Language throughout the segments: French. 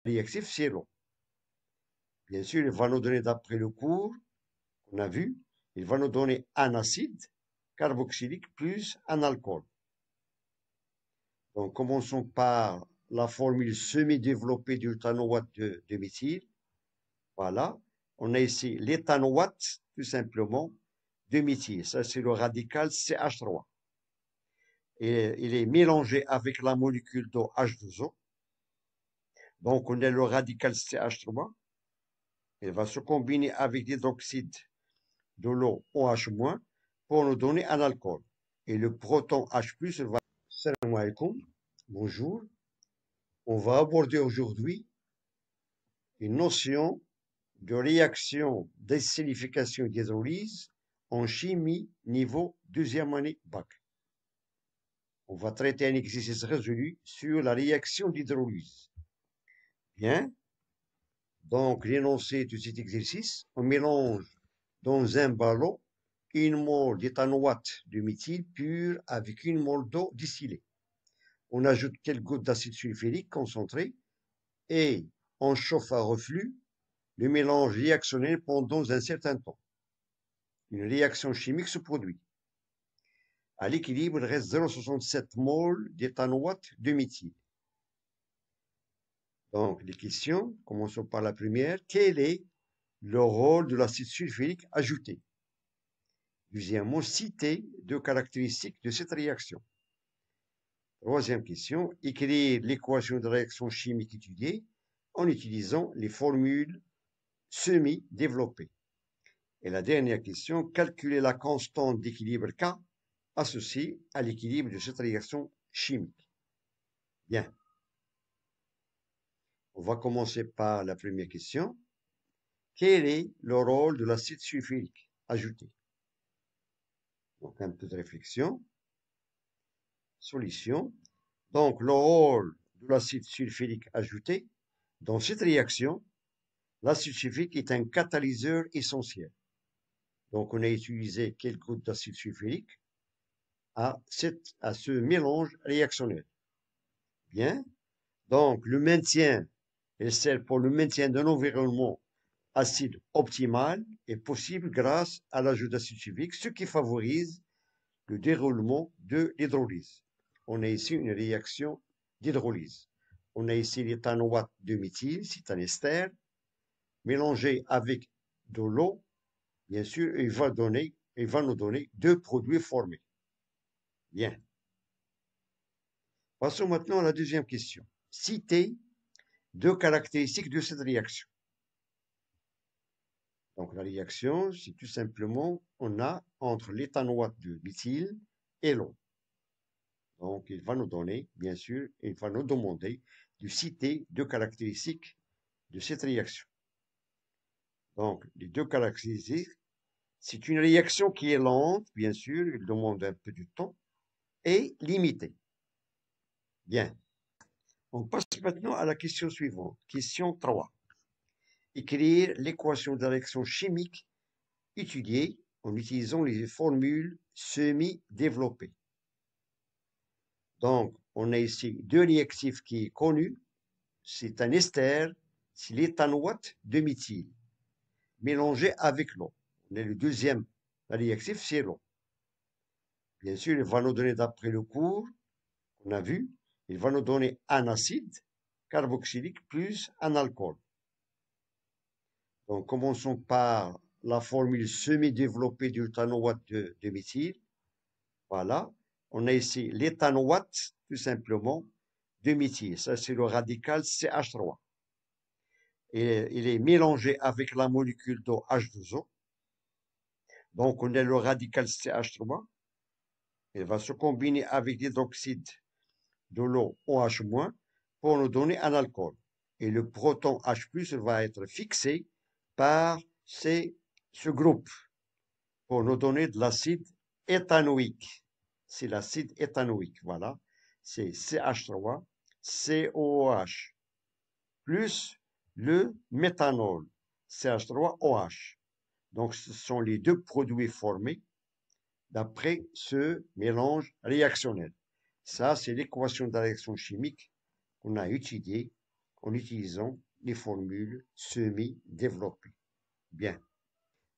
réactif, c'est l'eau. Bien sûr, il va nous donner, d'après le cours qu'on a vu, il va nous donner un acide carboxylique plus un alcool. Donc, commençons par la formule semi-développée du éthanoate de méthyle. Voilà. On a ici l'éthanoate, tout simplement, de méthyle. Ça, c'est le radical CH3. Et il est mélangé avec la molécule d'eau H2O. Donc, on a le radical CH3. Il va se combiner avec l'hydroxyde de l'eau OH- pour nous donner un alcool. Et le proton H+, va... Salam alaikum. Bonjour. On va aborder aujourd'hui une notion de réaction d'essénification et d'hydrolyse en chimie niveau deuxième année bac. On va traiter un exercice résolu sur la réaction d'hydrolyse. Bien. Donc, l'énoncé de cet exercice, on mélange dans un ballon une mole d'éthanoate de méthyle pur avec une mole d'eau distillée. On ajoute quelques gouttes d'acide sulfurique concentré et on chauffe à reflux le mélange réactionnel pendant un certain temps. Une réaction chimique se produit. À l'équilibre, il reste 0,67 mol d'éthanoate de méthyle. Donc, les questions, commençons par la première. Quel est le rôle de l'acide sulfurique ajouté? Deuxièmement, citer deux caractéristiques de cette réaction. Troisième question, écrire l'équation de réaction chimique étudiée en utilisant les formules semi-développées. Et la dernière question, calculer la constante d'équilibre K associée à l'équilibre de cette réaction chimique. Bien. On va commencer par la première question. Quel est le rôle de l'acide sulfurique ajouté? Donc, un peu de réflexion. Solution. Donc, le rôle de l'acide sulfurique ajouté dans cette réaction, l'acide sulfurique est un catalyseur essentiel. Donc, on a utilisé quelques gouttes d'acide sulfurique à ce mélange réactionnel. Bien. Donc, le maintien, et sert pour le maintien d'un environnement acide optimal est possible grâce à l'ajout d'acide sulfurique, ce qui favorise le déroulement de l'hydrolyse. On a ici une réaction d'hydrolyse. On a ici l'éthanoate de méthyle, c'est un ester, mélangé avec de l'eau, bien sûr, il va nous donner deux produits formés. Bien. Passons maintenant à la deuxième question. Citer deux caractéristiques de cette réaction. Donc la réaction, c'est tout simplement, on a entre l'éthanoate de méthyle et l'eau. Donc il va nous donner, bien sûr, il va nous demander de citer deux caractéristiques de cette réaction. Donc les deux caractéristiques, c'est une réaction qui est lente, bien sûr, il demande un peu de temps, et limitée. Bien. On passe maintenant à la question suivante. Question 3. Écrire l'équation de la réaction chimique étudiée en utilisant les formules semi-développées. Donc, on a ici deux réactifs qui sont connus. C'est un ester, c'est l'éthanoate de méthyle, mélangé avec l'eau. On a le deuxième réactif, c'est l'eau. Bien sûr, il va nous donner, d'après le cours qu'on a vu, il va nous donner un acide carboxylique plus un alcool. Donc, commençons par la formule semi-développée du éthanoate de méthyle. Voilà. On a ici l'éthanoate, tout simplement, de méthyle. Ça, c'est le radical CH3. Et il est mélangé avec la molécule d'eau H2O. Donc, on a le radical CH3. Il va se combiner avec l'hydroxyde de l'eau OH- pour nous donner un alcool. Et le proton H+ va être fixé par ce groupe pour nous donner de l'acide éthanoïque. C'est l'acide éthanoïque, voilà. C'est CH3, COOH, plus le méthanol, CH3OH. Donc, ce sont les deux produits formés d'après ce mélange réactionnel. Ça, c'est l'équation de la réaction chimique qu'on a étudiée en utilisant les formules semi-développées. Bien.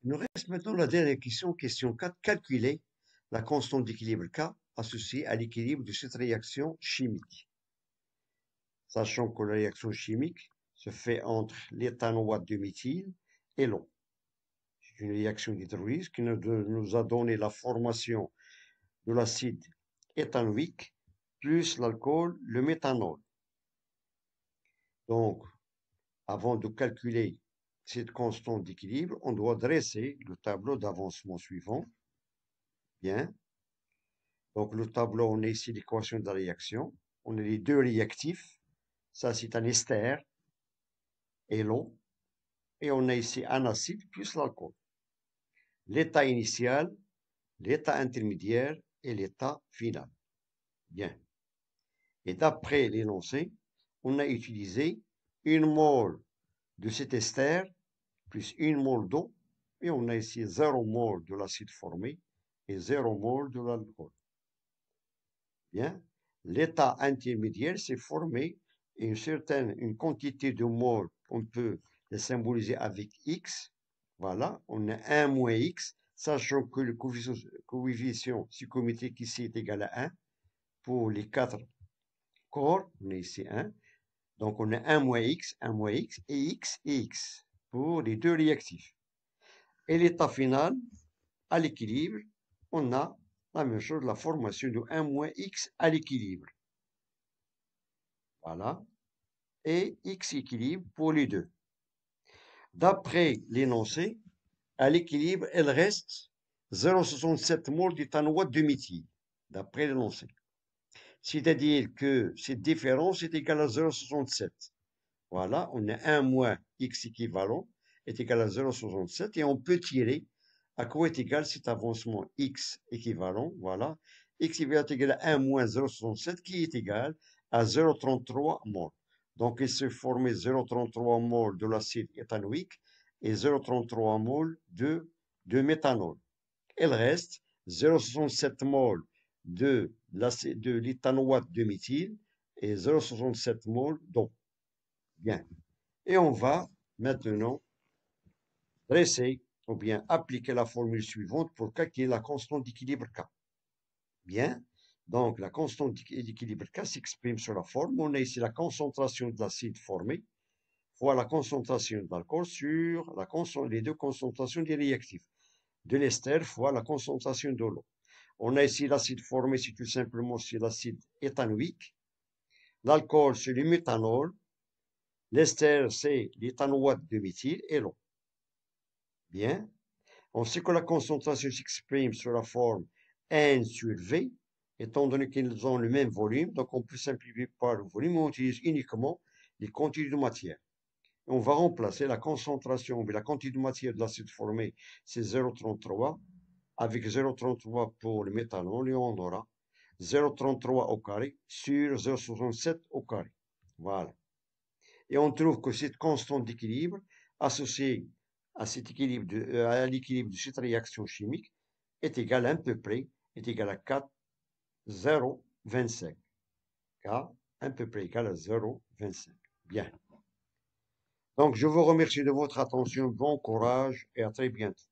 Il nous reste maintenant la dernière question, question 4. Calculer la constante d'équilibre K associée à l'équilibre de cette réaction chimique. Sachant que la réaction chimique se fait entre l'éthanoate de méthyle et l'eau. C'est une réaction d'hydrolyse qui nous a donné la formation de l'acide éthanoïque plus l'alcool, le méthanol. Donc, avant de calculer cette constante d'équilibre, on doit dresser le tableau d'avancement suivant. Bien. Donc, le tableau, on a ici l'équation de la réaction. On a les deux réactifs. Ça, c'est un ester et l'eau. Et on a ici un acide plus l'alcool. L'état initial, l'état intermédiaire et l'état final. Bien. Et d'après l'énoncé, on a utilisé une mole de cet ester plus une mole d'eau. Et on a ici 0 mole de l'acide formé et 0 mole de l'alcool. Bien. L'état intermédiaire s'est formé et une quantité de moles, on peut les symboliser avec X. Voilà, on a 1 moins X, sachant que le coefficient psychométrique ici est égal à 1. Pour les 4 corps, on a ici 1. Donc on a 1 moins X et X pour les deux réactifs. Et l'état final, à l'équilibre, on a la même chose, la formation de 1 moins X à l'équilibre. Voilà. Et X équilibre pour les deux. D'après l'énoncé, à l'équilibre, elle reste 0,67 mol d'éthanoate de méthyle. D'après l'énoncé. C'est-à-dire que cette différence est égale à 0,67. Voilà, on a 1 moins X équivalent est égal à 0,67 et on peut tirer à quoi est égal cet avancement X équivalent. Voilà, X est égal à 1 moins 0,67 qui est égal à 0,33 mol. Donc, il se formait 0,33 mol de l'acide éthanoïque et 0,33 mol de méthanol. Il reste 0,67 mol de l'éthanoate de méthyle et 0,67 mol d'eau. Bien. Et on va maintenant dresser ou bien appliquer la formule suivante pour calculer la constante d'équilibre K. Bien. Donc, la constante d'équilibre K s'exprime sur la forme. On a ici la concentration de l'acide formé fois la concentration de l'alcool sur les deux concentrations des réactifs. De l'ester fois la concentration de l'eau. On a ici l'acide formé, c'est tout simplement l'acide éthanoïque. L'alcool, c'est le méthanol. L'ester, c'est l'éthanoate de méthyle et l'eau. Bien. On sait que la concentration s'exprime sur la forme N sur V, étant donné qu'ils ont le même volume, donc on peut simplifier par le volume, on utilise uniquement les quantités de matière. On va remplacer la concentration, mais la quantité de matière de l'acide formé, c'est 0,33, avec 0,33 pour le méthanol, et on aura 0,33 au carré sur 0,67 au carré. Voilà. Et on trouve que cette constante d'équilibre associée à l'équilibre de cette réaction chimique est égale à peu près, est égale à 4,025. K, à peu près égal à 0,25. Bien. Donc, je vous remercie de votre attention. Bon courage et à très bientôt.